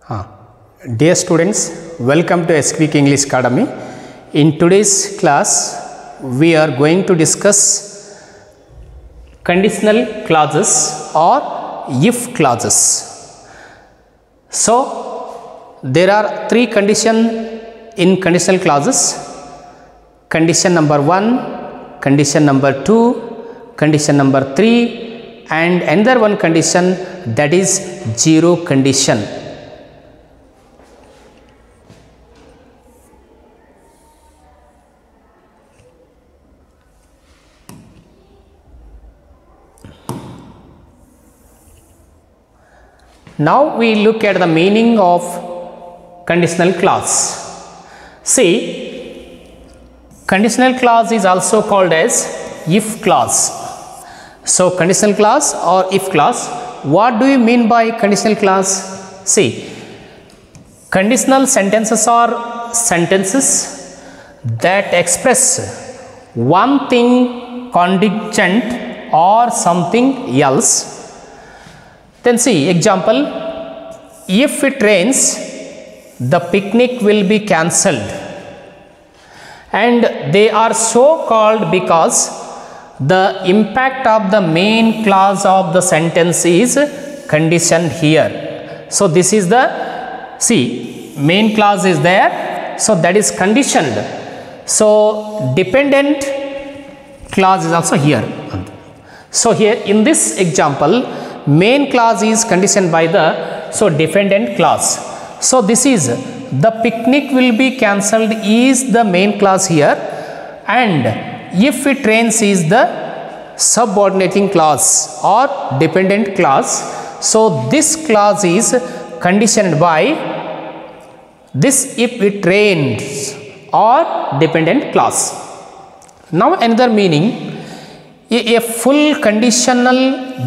Uh, Dear students, welcome to SQuick English Academy. In today's class, we are going to discuss conditional clauses or if clauses. So, there are three conditions in conditional clauses: condition number 1, condition number 2, condition number 3, and another one condition, that is zero condition. Now we look at the meaning of conditional clause. See, conditional clause is also called as if clause. So, conditional clause or if clause, what do you mean by conditional clause? See, conditional sentences are sentences that express one thing contingent or something else. Then see example, if it rains, the picnic will be cancelled, and they are so called because the impact of the main clause of the sentence is conditioned here. So, this is the, see, main clause is there, so that is conditioned. So, dependent clause is also here. So, here in this example, main clause is conditioned by the dependent clause. So, this is the picnic will be cancelled is the main clause here, and if it rains is the subordinating clause or dependent clause. So, this clause is conditioned by this if it rains or dependent clause. Now, another meaning, a full conditional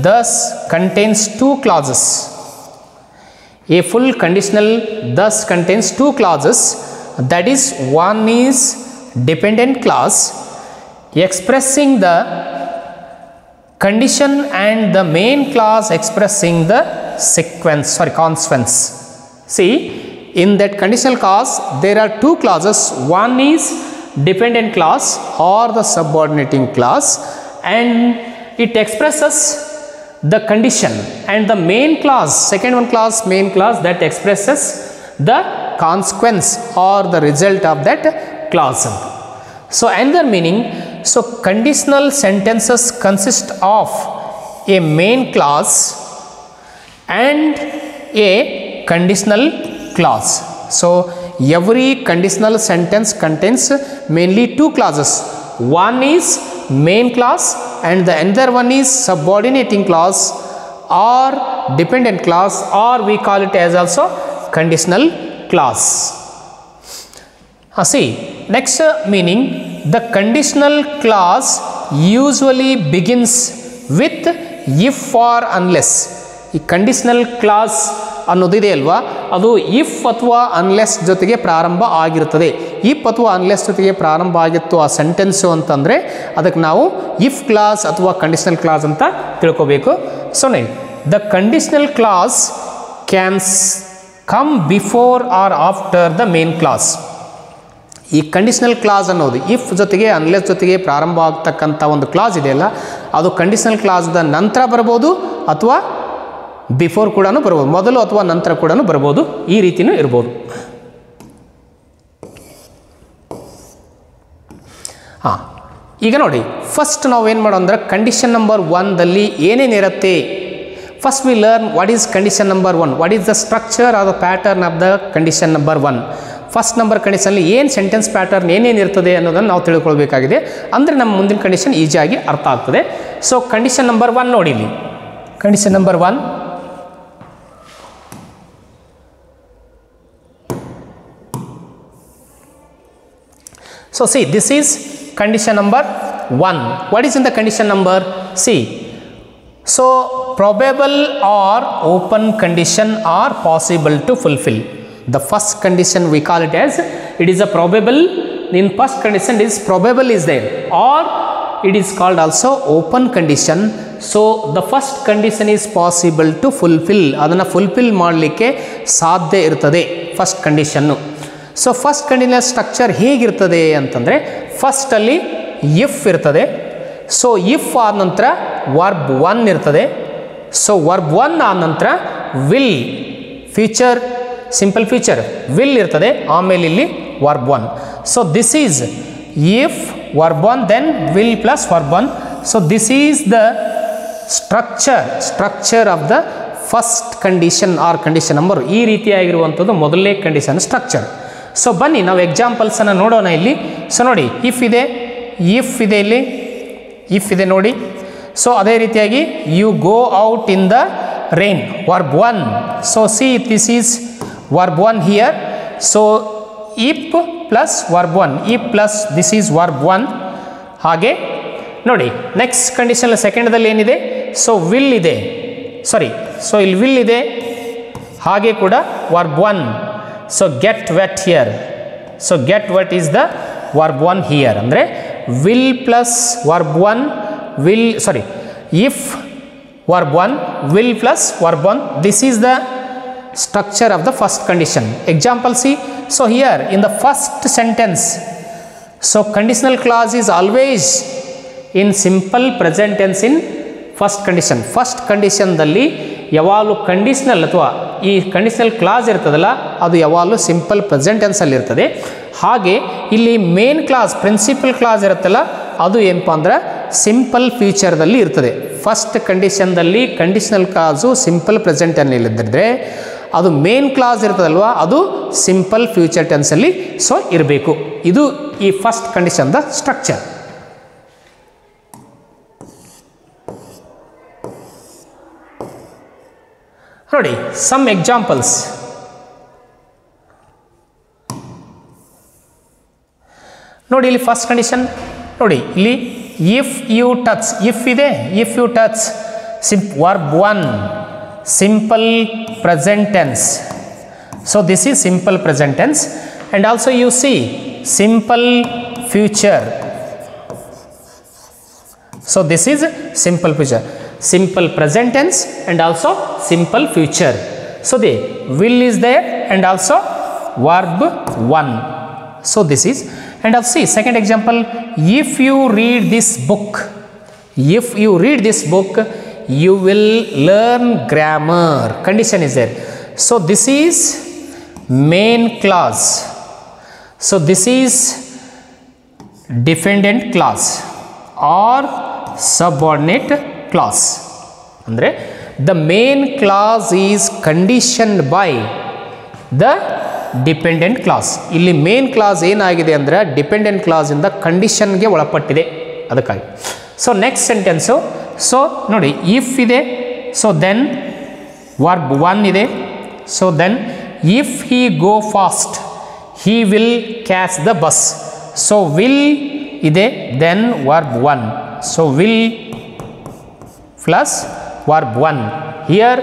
thus contains two clauses. A full conditional thus contains two clauses, that is, one is dependent clause expressing the condition and the main clause expressing the consequence. See, in that conditional clause there are two clauses, one is dependent clause or the subordinating clause, and it expresses the condition, and the main clause, second one clause, main clause, that expresses the consequence or the result of that clause. So, another meaning, so conditional sentences consist of a main clause and a conditional clause. So, every conditional sentence contains mainly two clauses, one is main clause and the another one is subordinating clause or dependent clause, or we call it as also conditional clause. See, next meaning, the conditional clause usually begins with if or unless. ಈ conditional class ಅನ್ನೋದಿದೆ ಅಲ್ವಾ, ಅದು if ಅಥವಾ unless ಜೊತೆಗೆ ಪ್ರಾರಂಭ ಆಗಿರುತ್ತದೆ. If ಅಥವಾ unless ಜೊತೆಗೆ ಪ್ರಾರಂಭ ಆಗಿತ್ತು ಆ ಸೆಂಟೆನ್ಸು ಅಂತಂದರೆ ಅದಕ್ಕೆ ನಾವು ಇಫ್ ಕ್ಲಾಸ್ ಅಥವಾ ಕಂಡೀಷನಲ್ ಕ್ಲಾಸ್ ಅಂತ ತಿಳ್ಕೋಬೇಕು. ಸೊ ನೋಡಿ, the conditional clause can come before or after the main clause. ಈ ಕಂಡೀಷನಲ್ ಕ್ಲಾಸ್ ಅನ್ನೋದು ಇಫ್ ಜೊತೆಗೆ ಅನ್ಲೆಸ್ ಜೊತೆಗೆ ಪ್ರಾರಂಭ ಆಗ್ತಕ್ಕಂಥ ಒಂದು ಕ್ಲಾಸ್ ಇದೆಯಲ್ಲ, ಅದು ಕಂಡೀಷನಲ್ ಕ್ಲಾಸ್ದ ನಂತರ ಬರ್ಬೋದು ಅಥವಾ ಬಿಫೋರ್ ಕೂಡ ಬರ್ಬೋದು, ಮೊದಲು ಅಥವಾ ನಂತರ ಕೂಡ ಬರ್ಬೋದು, ಈ ರೀತಿಯೂ ಇರ್ಬೋದು. ಈಗ ನೋಡಿ, ಫಸ್ಟ್ ನಾವು ಏನು ಮಾಡೋ ಅಂದ್ರೆ ಕಂಡೀಷನ್ ನಂಬರ್ 1ದಲ್ಲಿ ಏನೇನಿರುತ್ತೆ. First we learn what is condition number 1, what is the structure or the pattern of the condition number 1. First number ಕಂಡೀಷನಲ್ಲಿ ಏನು ಸೆಂಟೆನ್ಸ್ ಪ್ಯಾಟರ್ನ್ ಏನೇನಿರ್ತದೆ ಅನ್ನೋದನ್ನು ನಾವು ತಿಳ್ಕೊಳ್ಬೇಕಾಗಿದೆ, ಅಂದರೆ ನಮ್ಮ ಮುಂದಿನ ಕಂಡೀಷನ್ ಈಸಿಯಾಗಿ ಅರ್ಥ ಆಗ್ತದೆ. ಸೊ, ಕಂಡೀಷನ್ ನಂಬರ್ 1 ನೋಡಿ, ಇಲ್ಲಿ condition number 1, so see, this is condition number 1. What is in the condition number? See, so probable or open condition are possible to fulfill. The first condition we call it as, it is a probable, in first condition is probable is there, or it is called also open condition. So the first condition is possible to fulfil, ಅದನ್ನು fulfil ಮಾಡಲಿಕ್ಕೆ ಸಾಧ್ಯ ಇರ್ತದೆ first condition. So first condition structure ಹೇಗಿರ್ತದೆ ಅಂತಂದರೆ ಫಸ್ಟಲ್ಲಿ if ಇರ್ತದೆ. So if ಆದ ನಂತರ ವರ್ಬ್ 1 ಇರ್ತದೆ. ಸೊ ವರ್ಬ್ 1 ಆದ ನಂತರ will, future simple future will ಇರ್ತದೆ, ಆಮೇಲೆ ಇಲ್ಲಿ verb 1. So this is if verb 1 then will plus verb 1. So this is the structure of the first condition or condition number. ಈ ರೀತಿಯಾಗಿರುವಂಥದ್ದು ಮೊದಲನೇ ಕಂಡೀಷನ್ ಸ್ಟ್ರಕ್ಚರ್. ಸೊ ಬನ್ನಿ ನಾವು ಎಕ್ಸಾಂಪಲ್ಸನ್ನು ನೋಡೋಣ ಇಲ್ಲಿ. ಸೊ ನೋಡಿ ಇಫ್ ಇದೆ ಇಲ್ಲಿ, ಇಫ್ ಇದೆ ನೋಡಿ. ಸೊ ಅದೇ ರೀತಿಯಾಗಿ you go out in the rain, verb 1. So see this is verb 1 here. So if plus verb 1, if plus this is verb 1. ಹಾಗೆ ನೋಡಿ ನೆಕ್ಸ್ಟ್ ಕಂಡೀಷನ್ ಸೆಕೆಂಡ್ದಲ್ಲಿ ಏನಿದೆ, ಸೊ ವಿಲ್ ಇದೆ, ಸೊ ಇಲ್ಲಿ ವಿಲ್ ಇದೆ, ಹಾಗೆ ಕೂಡ verb 1. So get wet here. So get wet is the verb 1 here. ಅಂದರೆ will plus verb 1, if verb 1, will plus verb 1. This is the structure of the first condition. Example see. So here in the first sentence, so conditional clause is always in simple present tense in first condition. First condition dalli ಯಾವಾಗಲೂ conditional ಅಥವಾ ಈ conditional class ಇರ್ತದಲ್ಲ ಅದು ಯಾವಾಗಲೂ simple present ಟೆನ್ಸಲ್ಲಿ ಇರ್ತದೆ. ಹಾಗೆ ಇಲ್ಲಿ main clause principal class ಇರುತ್ತಲ್ಲ ಅದು ಏನಪ್ಪ ಅಂದ್ರೆ ಸಿಂಪಲ್ ಫ್ಯೂಚರ್ದಲ್ಲಿ ಇರ್ತದೆ. ಫಸ್ಟ್ ಕಂಡೀಷನ್ದಲ್ಲಿ ಕಂಡೀಷನಲ್ ಕ್ಲಾಸು ಸಿಂಪಲ್ ಪ್ರೆಸೆಂಟ್ ಟೆನ್ಸಲ್ಲಿದ್ದರೆ ಅದು ಮೇನ್ ಕ್ಲಾಸ್ ಇರ್ತದಲ್ವ ಅದು ಸಿಂಪಲ್ ಫ್ಯೂಚರ್ ಟೆನ್ಸಲ್ಲಿ ಸೊ ಇರಬೇಕು. ಇದು ಈ ಫಸ್ಟ್ ಕಂಡೀಷನ್ದ ಸ್ಟ್ರಕ್ಚರ್. ನೋಡಿ ಸಮ್ ಎಕ್ಸಾಂಪಲ್ಸ್. ನೋಡಿ ಇಲ್ಲಿ ಫಸ್ಟ್ ಕಂಡೀಷನ್ ನೋಡಿ ಇಲ್ಲಿ ಇಫ್ ಯು ಟಚ್, ಇಫ್ ಇದೆ, if you touch verb 1 simple present tense. So this is simple present tense, and also you see simple future. So this is simple future, simple present tense and also simple future. So the will is there and also verb 1. So this is, and also see second example, if you read this book, if you read this book you will learn grammar. Condition is there. So this is main clause. So this is dependent clause or subordinate clause. Andre the main clause is conditioned by the dependent clause. Illi main clause ಏನಾಗಿದೆ ಅಂದ್ರೆ dependent clause ಇಂದ condition ಗೆ ಒಳಪಟ್ಟಿದೆ ಅದಕ್ಕಾಗಿ. So next sentence, so ನೋಡಿ if ಇದೆ, so then verb 1 ಇದೆ. So then if he go fast he will catch the bus. So will ಇದೆ, then verb 1. So will plus verb 1 here.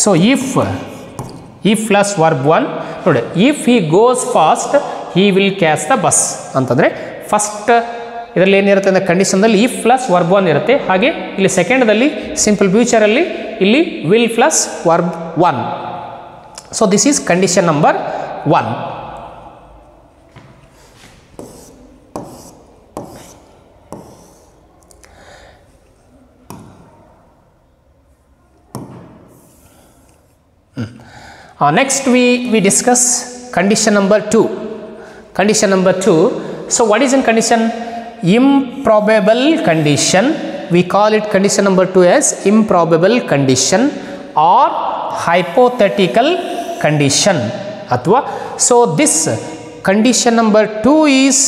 So if plus verb 1 ನೋಡಿ if he goes fast he will catch the bus ಅಂತಂದರೆ first ಇದರಲ್ಲಿ ಏನಿರುತ್ತೆ ಅಂದರೆ ಕಂಡೀಷನ್ದಲ್ಲಿ if plus verb 1 ಇರುತ್ತೆ. ಹಾಗೆ ಇಲ್ಲಿ ಸೆಕೆಂಡ್ದಲ್ಲಿ simple ಫ್ಯೂಚರಲ್ಲಿ ಇಲ್ಲಿ will plus verb 1. So this is condition number 1. Next we discuss condition number 2. Condition number 2. So what is in condition? Improbable condition. We call it condition number 2 as improbable condition or hypothetical condition. Athwa. So this condition number 2 is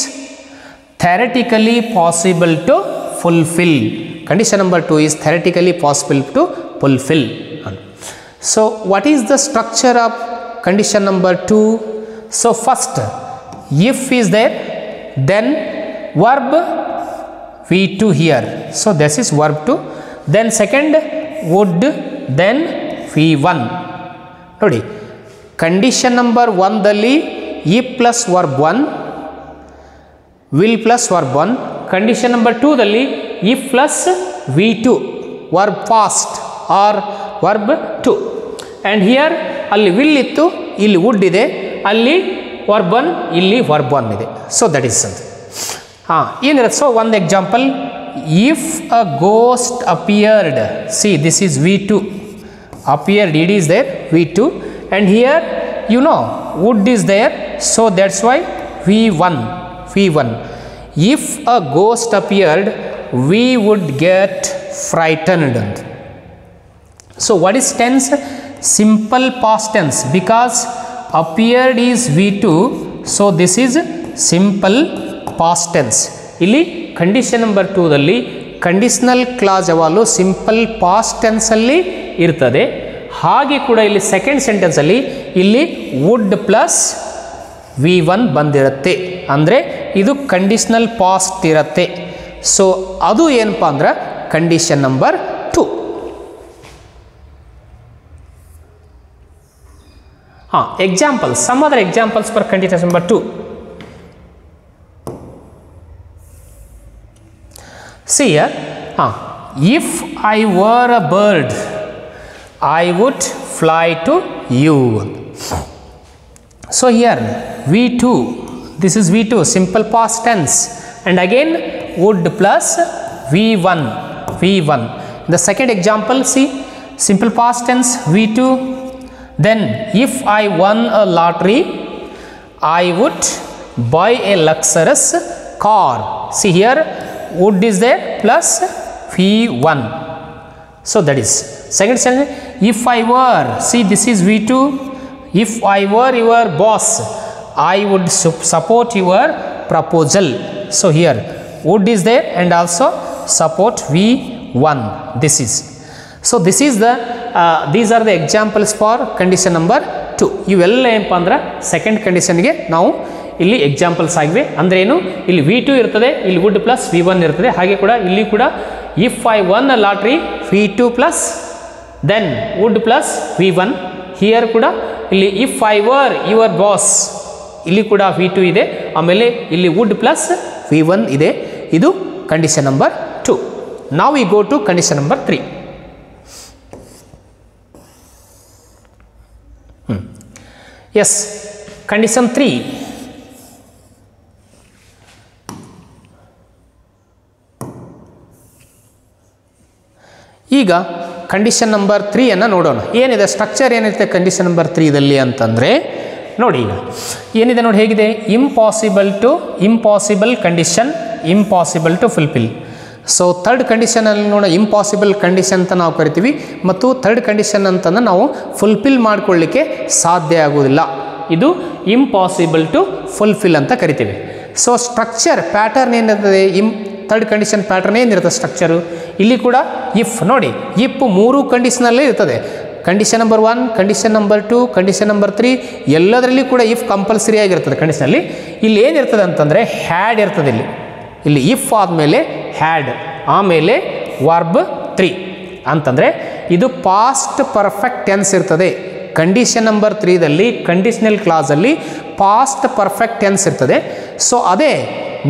theoretically possible to fulfill. Condition number 2 is theoretically possible to fulfill. So what is the structure of condition number 2? So first if is there, then verb V2 here. So this is verb 2. Then second would, then V1. ನೋಡಿ condition number 1ದಲ್ಲಿ if plus verb 1, will plus verb 1. Condition number 2ದಲ್ಲಿ if plus V2. verb fast or verb to. And here ಅಲ್ಲಿ will ಇತ್ತು, ಇಲ್ಲಿ would ಇದೆ, ಅಲ್ಲಿ verb 1, ಇಲ್ಲಿ verb 1 ಇದೆ. So that is something. ಏನಿರುತ್ತೆ? ಸೊ ಒಂದು example, if a ghost appeared, see this is V2, appeared, ed is there, V2, and here you know would is there, so that's why V1. If a ghost appeared, we would get frightened. So what is tense? Simple past tense, because appeared is V2, so this is simple past tense. ಇಲ್ಲಿ condition number 2 ದಲ್ಲಿ conditional class ಯಾವಾಗಲೂ simple past tense ಅಲ್ಲಿ ಇರ್ತದೆ. ಹಾಗೆ ಕೂಡ ಇಲ್ಲಿ second sentence ಅಲ್ಲಿ ಇಲ್ಲಿ ವುಡ್ ಪ್ಲಸ್ V1 ಬಂದಿರುತ್ತೆ, ಅಂದರೆ ಇದು ಕಂಡೀಷನಲ್ ಪಾಸ್ಟ್ ಇರುತ್ತೆ. ಸೊ ಅದು ಏನಪ್ಪ ಅಂದ್ರೆ condition number 2. Examples, some other examples for condition number 2. See here, if I were a bird, I would fly to you. So here V2, this is V2, simple past tense, and again would plus V1. The second example, see, simple past tense V2. Then if I won a lottery, I would buy a luxurious car. See here would is there plus V1. So that is second sentence. If I were, see this is V2, if I were your boss, I would support your proposal. So here would is there and also support V1. This is, so this is the these are the examples for condition number 2. ಇವೆಲ್ಲ ಏನಪ್ಪ ಅಂದ್ರೆ second ಕಂಡೀಷನ್ಗೆ ನಾವು ಇಲ್ಲಿ examples ಆಗಿವೆ. ಅಂದ್ರೆ ಏನು, ಇಲ್ಲಿ V2 ಇರ್ತದೆ, ಇಲ್ಲಿ ವುಡ್ ಪ್ಲಸ್ V1 ಇರ್ತದೆ. ಹಾಗೆ ಕೂಡ ಇಲ್ಲಿ ಕೂಡ if I won a lottery V2 plus then would plus V1. Here ಕೂಡ ಇಲ್ಲಿ if I were your boss, ಇಲ್ಲಿ ಕೂಡ V2 ಇದೆ, ಆಮೇಲೆ ಇಲ್ಲಿ ವುಡ್ ಪ್ಲಸ್ V1 ಇದೆ. ಇದು ಕಂಡೀಷನ್ ನಂಬರ್ 2. ನಾವು we go to condition number 3. Yes, condition 3. ಈಗ ಕಂಡೀಷನ್ ನಂಬರ್ 3 ಅನ್ನು ನೋಡೋಣ. ಏನಿದೆ ಸ್ಟ್ರಕ್ಚರ್, ಏನಿರುತ್ತೆ ಕಂಡೀಷನ್ ನಂಬರ್ 3 ದಲ್ಲಿ ಅಂತಂದರೆ ನೋಡಿ, ಈಗ ಏನಿದೆ ನೋಡಿ, ಹೇಗಿದೆ, impossible condition, impossible to fulfil. So third ಕಂಡೀಷನಲ್ಲಿ ನೋಡೋಣ, ಇಂಪಾಸಿಬಲ್ ಕಂಡೀಷನ್ ಅಂತ ನಾವು ಕರಿತೀವಿ, ಮತ್ತು ಥರ್ಡ್ ಕಂಡೀಷನ್ ಅಂತಂದ್ರೆ ನಾವು ಫುಲ್ಫಿಲ್ ಮಾಡಿಕೊಳ್ಳಿಕ್ಕೆ ಸಾಧ್ಯ ಆಗುವುದಿಲ್ಲ, ಇದು ಇಂಪಾಸಿಬಲ್ ಟು ಫುಲ್ಫಿಲ್ ಅಂತ ಕರಿತೀವಿ. ಸೊ ಸ್ಟ್ರಕ್ಚರ್ ಪ್ಯಾಟರ್ನ್ ಏನಿರ್ತದೆ, ಥರ್ಡ್ ಕಂಡೀಷನ್ ಪ್ಯಾಟರ್ನ್ ಏನಿರುತ್ತೆ ಸ್ಟ್ರಕ್ಚರು, ಇಲ್ಲಿ ಕೂಡ ಇಫ್ ನೋಡಿ, ಇಫ್ 3 ಕಂಡೀಷನಲ್ಲೇ ಇರ್ತದೆ. Condition number 1, condition number 2, condition number 3 ಎಲ್ಲದರಲ್ಲಿ ಕೂಡ ಇಫ್ ಕಂಪಲ್ಸರಿ ಆಗಿರ್ತದೆ ಕಂಡೀಷನಲ್ಲಿ. ಇಲ್ಲಿ ಏನಿರ್ತದೆ ಅಂತಂದರೆ ಹ್ಯಾಡ್ ಇರ್ತದೆ. ಇಲ್ಲಿ ಇಫ್ ಆದಮೇಲೆ ಹ್ಯಾಡ್, ಆಮೇಲೆ ವರ್ಬ್ 3 ಅಂತಂದರೆ ಇದು ಪಾಸ್ಟ್ ಪರ್ಫೆಕ್ಟ್ ಟೆನ್ಸ್ ಇರ್ತದೆ. ಕಂಡೀಷನ್ ನಂಬರ್ 3 ದಲ್ಲಿ ಕಂಡೀಷನಲ್ ಕ್ಲಾಸಲ್ಲಿ ಪಾಸ್ಟ್ ಪರ್ಫೆಕ್ಟ್ ಟೆನ್ಸ್ ಇರ್ತದೆ. ಸೊ ಅದೇ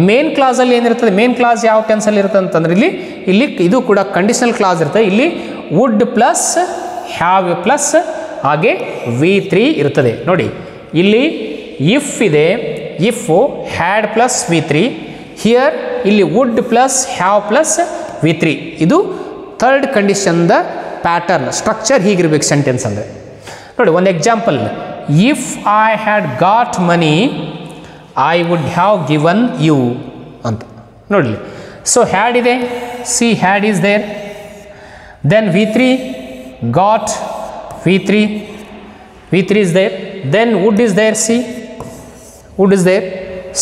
ಮೇನ್ ಕ್ಲಾಸಲ್ಲಿ ಏನಿರ್ತದೆ, ಮೇನ್ ಕ್ಲಾಸ್ ಯಾವ ಟೆನ್ಸಲ್ಲಿ ಇರ್ತದೆ ಅಂತಂದರೆ ಇಲ್ಲಿ ಇದು ಕೂಡ ಕಂಡೀಷನಲ್ ಕ್ಲಾಸ್ ಇರ್ತದೆ. ಇಲ್ಲಿ ವುಡ್ ಪ್ಲಸ್ ಹ್ಯಾವ್ ಪ್ಲಸ್ ಹಾಗೆ V3 ಇರ್ತದೆ. ನೋಡಿ ಇಲ್ಲಿ ಇಫ್ ಇದೆ, if had plus V3. Here ಇಲ್ಲಿ would plus have plus V3. ಇದು ಥರ್ಡ್ ಕಂಡೀಷನ್ದ ಪ್ಯಾಟರ್ನ್ ಸ್ಟ್ರಕ್ಚರ್ ಹೀಗಿರ್ಬೇಕು ಸೆಂಟೆನ್ಸ್ ಅಂದರೆ. ನೋಡಿ ಒಂದು example, if I had got money I would have given you ಅಂತ ನೋಡಲಿ. ಸೊ ಹ್ಯಾಡ್ ಇದೆ, see had is there, then V3 got V3 is there, then would is there, see would is there.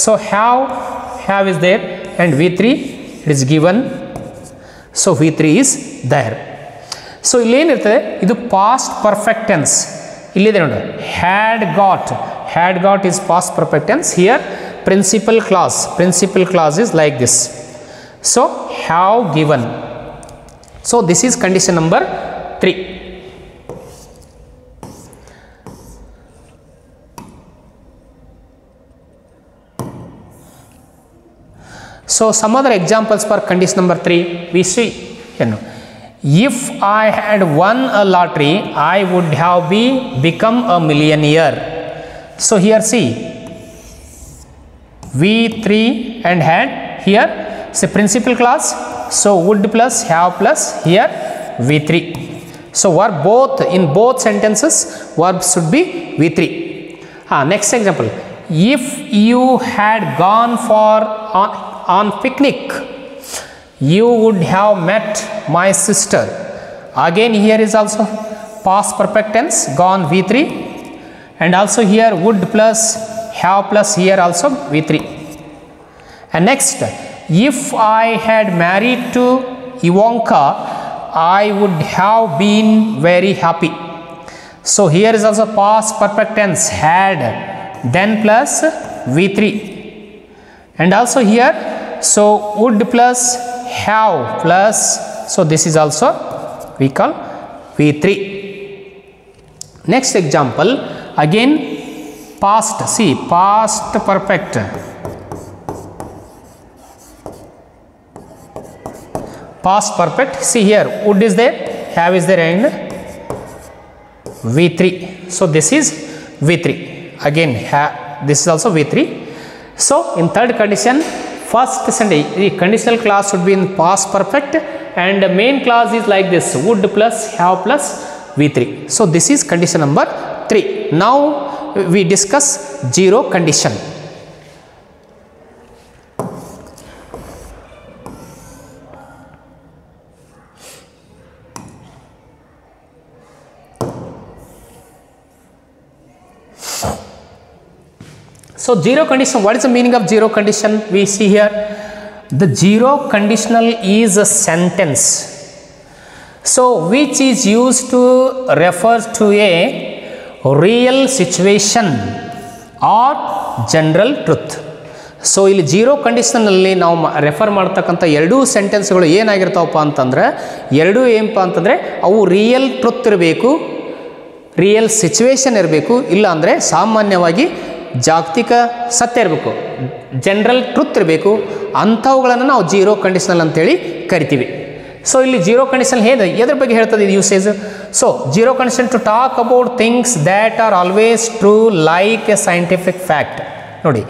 So have is there and V3 it is given, so V3 is there. So ಇಲ್ಲೇನಿರ್ತದೆ, ಇದು past perfect tense. ಇಲ್ಲಿದೆ ನೋಡಿ, had got is past perfect tense. Here principal clause is like this. So have given. So this is condition number 3. So some other examples for condition number 3 we see. if I had won a lottery, I would have become a millionaire. So here see, V3 and had, here say principal clause, so would plus have plus here V3. So verb both, in both sentences verb should be V3. Next example, if you had gone on picnic, you would have met my sister. Again here is also past perfect tense, gone V3, and also here would plus have plus here also V3. And next, if I had married to Ivanka, I would have been very happy. So here is also past perfect tense, had, then plus V3, and also here so would plus have plus, so this is also we call V3. Next example, again past, see past perfect, past perfect, see here would is there, have is there, and V3. So this is V3. Again this is also V3. So in third condition, first sentence, the conditional clause should be in past perfect, and the main clause is like this, would plus have plus V3. So this is condition number 3. Now we discuss zero condition. So zero condition, what is the meaning of zero condition? We see here, the zero conditional is a sentence, so which is used to refer to a real situation or general truth. So ಇಲ್ಲಿ zero ಕಂಡೀಷನಲ್ಲಿ ನಾವು refer ಮಾಡ್ತಕ್ಕಂಥ ಎರಡೂ ಸೆಂಟೆನ್ಸ್ಗಳು ಏನಾಗಿರ್ತಾವಪ್ಪ ಅಂತಂದರೆ, ಎರಡೂ ಏನಪ್ಪ ಅಂತಂದರೆ ಅವು real truth ಇರಬೇಕು, ರಿಯಲ್ ಸಿಚುವೇಶನ್ ಇರಬೇಕು, ಇಲ್ಲ ಅಂದರೆ ಸಾಮಾನ್ಯವಾಗಿ ಜಾಗತಿಕ ಸತ್ಯ ಇರಬೇಕು, ಜನರಲ್ ಟ್ರುತ್ ಇರಬೇಕು. ಅಂಥವುಗಳನ್ನು ನಾವು ಜೀರೋ ಕಂಡೀಷನಲ್ ಅಂತೇಳಿ ಕರಿತೀವಿ. ಸೊ ಇಲ್ಲಿ ಜೀರೋ ಕಂಡೀಷನ್ ಎದ್ರ ಬಗ್ಗೆ ಹೇಳ್ತದೆ ಇದು usage? So zero condition to talk about things that are always true like a scientific fact. ನೋಡಿ,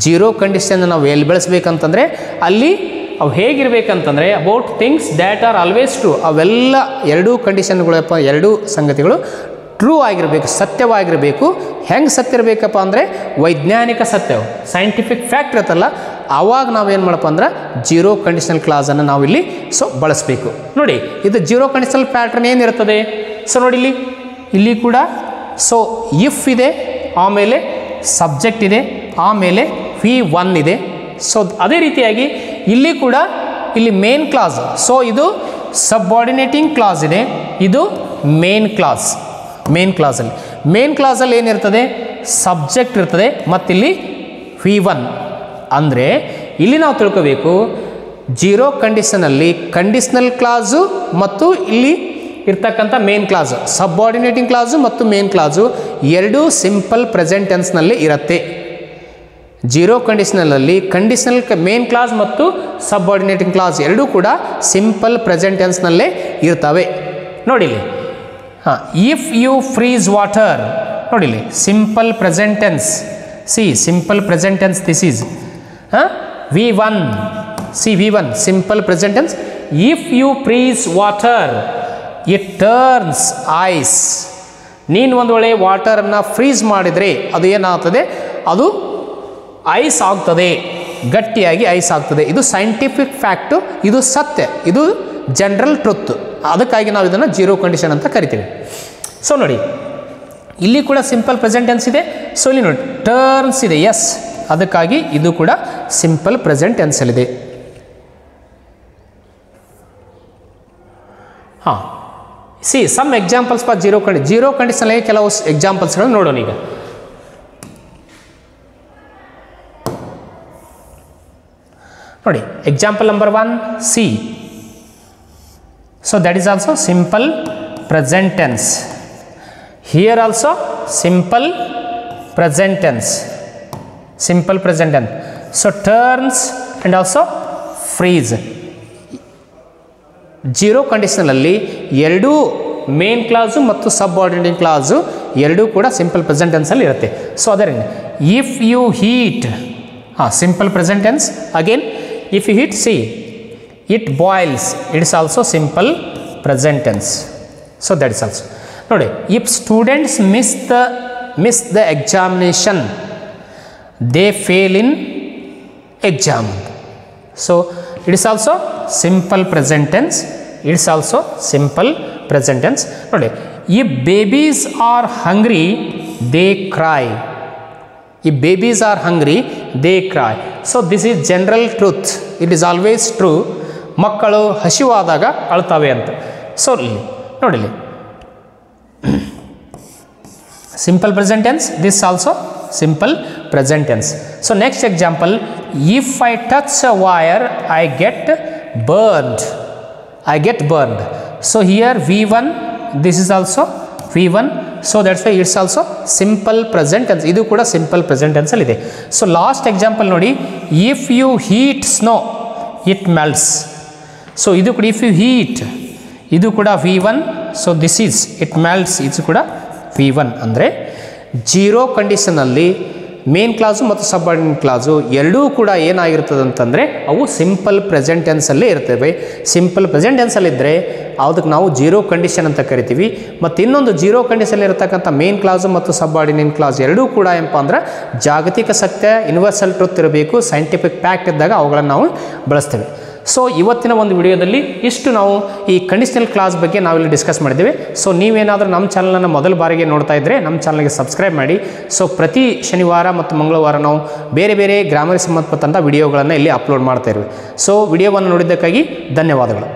ಜೀರೋ ಕಂಡೀಷನ್ ನಾವು ಎಲ್ಲಿ ಬೆಳೆಸ್ಬೇಕಂತಂದರೆ ಅಲ್ಲಿ ಅವು ಹೇಗಿರ್ಬೇಕಂತಂದರೆ about things that are always true, ಅವೆಲ್ಲ ಎರಡೂ ಕಂಡೀಷನ್ಗಳಪ್ಪ, ಎರಡೂ ಸಂಗತಿಗಳು ಟ್ರೂ ಆಗಿರಬೇಕು, ಸತ್ಯವಾಗಿರಬೇಕು. ಹೆಂಗೆ ಸತ್ಯ ಇರಬೇಕಪ್ಪ ಅಂದರೆ ವೈಜ್ಞಾನಿಕ ಸತ್ಯ, ಸೈಂಟಿಫಿಕ್ ಫ್ಯಾಕ್ಟ್ ಇರುತ್ತಲ್ಲ, ಆವಾಗ ನಾವೇನು ಮಾಡಪ್ಪ ಅಂದ್ರೆ ಜೀರೋ ಕಂಡೀಷನಲ್ ಕ್ಲಾಸನ್ನು ನಾವಿಲ್ಲಿ ಬಳಸಬೇಕು. ನೋಡಿ, ಇದು ಜೀರೋ ಕಂಡೀಷನಲ್ ಪ್ಯಾಟ್ರನ್ ಏನಿರ್ತದೆ? ಸೊ ನೋಡಿ ಇಲ್ಲಿ ಕೂಡ ಸೊ ಇಫ್ ಇದೆ, ಆಮೇಲೆ ಸಬ್ಜೆಕ್ಟ್ ಇದೆ, ಆಮೇಲೆ V1 ಇದೆ. ಸೊ ಅದೇ ರೀತಿಯಾಗಿ ಇಲ್ಲಿ ಕೂಡ ಇಲ್ಲಿ ಮೇನ್ ಕ್ಲಾಸ್, ಸೊ ಇದು ಸಬ್ಆರ್ಡಿನೇಟಿಂಗ್ ಕ್ಲಾಸ್ ಇದೆ, ಇದು ಮೇನ್ ಕ್ಲಾಸ್. ಮೇನ್ ಕ್ಲಾಸಲ್ಲಿ ಏನಿರ್ತದೆ? ಸಬ್ಜೆಕ್ಟ್ ಇರ್ತದೆ, ಮತ್ತಿಲ್ಲಿ V1. ಅಂದರೆ ಇಲ್ಲಿ ನಾವು ತಿಳ್ಕೋಬೇಕು, ಜೀರೋ ಕಂಡೀಷನಲ್ಲಿ ಕಂಡೀಷನಲ್ ಕ್ಲಾಸು ಮತ್ತು ಇಲ್ಲಿ ಇರ್ತಕ್ಕಂಥ ಮೇನ್ ಕ್ಲಾಸು, ಸಬ್ಆರ್ಡಿನೇಟಿಂಗ್ ಕ್ಲಾಸು ಮತ್ತು ಮೇನ್ ಕ್ಲಾಸು ಎರಡೂ ಸಿಂಪಲ್ ಪ್ರೆಸೆಂಟ್ ಟೆನ್ಸ್ನಲ್ಲಿ ಇರುತ್ತೆ. ಜೀರೋ ಕಂಡೀಷನಲಲ್ಲಿ ಕಂಡೀಷನಲ್ ಮೇನ್ ಕ್ಲಾಸ್ ಮತ್ತು ಸಬ್ಆರ್ಡಿನೇಟಿಂಗ್ ಕ್ಲಾಸ್ ಎರಡೂ ಕೂಡ ಸಿಂಪಲ್ ಪ್ರೆಸೆಂಟ್ ಟೆನ್ಸ್ನಲ್ಲೇ ಇರ್ತವೆ. ನೋಡಿಲಿ, ಇಫ್ ಯು ಫ್ರೀಸ್ ವಾಟರ್, ನೋಡಿಲಿ simple present tense. See simple present tense, this is V1. See V1 simple present tense. If you freeze water it turns ice. ನೀನು ಒಂದು ವೇಳೆ ವಾಟರನ್ನು ಫ್ರೀಸ್ ಮಾಡಿದರೆ ಅದು ಏನಾಗ್ತದೆ? ಅದು ಐಸ್ ಆಗ್ತದೆ, ಗಟ್ಟಿಯಾಗಿ ಐಸ್ ಆಗ್ತದೆ. ಇದು ಸೈಂಟಿಫಿಕ್ ಫ್ಯಾಕ್ಟು, ಇದು ಸತ್ಯ, ಇದು ಜನರಲ್ ಟ್ರುತ್. ಅದಕ್ಕಾಗಿ ನಾವು ಇದನ್ನು ಜೀರೋ ಕಂಡೀಷನ್ ಅಂತ ಕರಿತೀವಿ. ಸೊ ನೋಡಿ, ಇಲ್ಲಿ ಕೂಡ ಸಿಂಪಲ್ ಪ್ರೆಸೆಂಟ್ ಟೆನ್ಸ್ ಇದೆ. ಸೊ ಇಲ್ಲಿ ನೋಡಿ ಟರ್ನ್ಸ್ ಇದೆ, ಎಸ್, ಅದಕ್ಕಾಗಿ ಇದು ಕೂಡ ಸಿಂಪಲ್ ಪ್ರೆಸೆಂಟ್ ಟೆನ್ಸಲ್ಲಿದೆ. ಹಾಂ, see some examples for zero ಕಂಡೀಷನ್ಗೆ ಕೆಲವು ಎಕ್ಸಾಂಪಲ್ಸ್ಗಳು ನೋಡೋಣ ಈಗ. ನೋಡಿ, example number 1, see. So that is also simple present tense. Here also simple present tense. So turns and also freeze. Zero ಕಂಡೀಷನಲ್ಲಿ ಎರಡೂ ಮೇನ್ ಕ್ಲಾಸು ಮತ್ತು ಸಬ್ಆರ್ಡಿನೇಟ್ ಕ್ಲಾಸು ಎರಡೂ ಕೂಡ ಸಿಂಪಲ್ ಪ್ರೆಸೆಂಟ್ ಟೆನ್ಸಲ್ಲಿ ಇರುತ್ತೆ. ಸೊ ಅದರಿಂದ if you heat simple present tense. Again if you heat see it boils, it's also simple present tense. So that is also ನೋಡಿ. If students miss the examination they fail in exam. So it is also simple present tense. It is also simple present tense. ನೋಡಿ, if babies are hungry they cry. If babies are hungry they cry. So this is general truth. It is always true. ಮಕ್ಕಳು ಹಸಿವಾದಾಗ ಅಳ್ತವೆ ಅಂತ. So ನೋಡಿ, simple present tense, this also simple present tense. So next example, if I touch a wire I get burned. I get burned. So here V1, this is also V1. So that's why it's also simple present tense. ಇದು ಕೂಡ simple present tense ಅಲ್ಲಿ ಇದೆ. So last example ನೋಡಿ, if you heat snow it melts. So ಇದು ಕೂಡ if you heat, ಇದು ಕೂಡ V1. So this is it melts, ಇದು ಕೂಡ V1. ಅಂದರೆ ಜೀರೋ ಕಂಡೀಷನಲ್ಲಿ ಮೇನ್ ಕ್ಲಾಸು ಮತ್ತು ಸಬ್ಆರ್ಡಿನೇಟ್ ಕ್ಲಾಸು ಎರಡೂ ಕೂಡ ಏನಾಗಿರ್ತದೆ ಅಂತಂದರೆ ಅವು ಸಿಂಪಲ್ ಪ್ರೆಸೆಂಟ್ ಟೆನ್ಸಲ್ಲೇ ಇರ್ತವೆ. ಸಿಂಪಲ್ ಪ್ರೆಸೆಂಟ್ ಟೆನ್ಸಲ್ಲಿದ್ದರೆ ಅದಕ್ಕೆ ನಾವು ಜೀರೋ ಕಂಡೀಷನ್ ಅಂತ ಕರಿತೀವಿ. ಮತ್ತು ಇನ್ನೊಂದು ಜೀರೋ ಕಂಡೀಷನಲ್ಲಿ ಇರತಕ್ಕಂಥ ಮೇನ್ ಕ್ಲಾಸು ಮತ್ತು ಸಬ್ಆರ್ಡಿನೇಟ್ ಕ್ಲಾಸ್ ಎರಡೂ ಕೂಡ ಏನಪ್ಪ ಅಂದ್ರೆ ಜಾಗತಿಕ ಸತ್ಯ, ಯೂನಿವರ್ಸಲ್ ಟ್ರುತ್ ಇರಬೇಕು, ಸೈಂಟಿಫಿಕ್ ಫ್ಯಾಕ್ಟ್ ಇದ್ದಾಗ ಅವುಗಳನ್ನು ನಾವು ಬಳಸ್ತೇವೆ. ಸೊ ಇವತ್ತಿನ ಒಂದು ವಿಡಿಯೋದಲ್ಲಿ ಇಷ್ಟು ನಾವು ಈ ಕಂಡೀಷನಲ್ ಕ್ಲಾಸ್ ಬಗ್ಗೆ ನಾವಿಲ್ಲಿ ಡಿಸ್ಕಸ್ ಮಾಡಿದ್ದೇವೆ. ಸೊ ನೀವೇನಾದರೂ ನಮ್ಮ ಚಾನಲನ್ನು ಮೊದಲ ಬಾರಿಗೆ ನೋಡ್ತಾ ಇದ್ದರೆ ನಮ್ಮ ಚಾನಲ್ಗೆ ಸಬ್ಸ್ಕ್ರೈಬ್ ಮಾಡಿ. ಸೊ ಪ್ರತಿ ಶನಿವಾರ ಮತ್ತು ಮಂಗಳವಾರ ನಾವು ಬೇರೆ ಬೇರೆ ಗ್ರಾಮರ್ಗೆ ಸಂಬಂಧಪಟ್ಟಂಥ ವಿಡಿಯೋಗಳನ್ನು ಇಲ್ಲಿ ಅಪ್ಲೋಡ್ ಮಾಡ್ತಾ ಇರುವೆ. ಸೊ ವಿಡಿಯೋವನ್ನು ನೋಡಿದ್ದಕ್ಕಾಗಿ ಧನ್ಯವಾದಗಳು.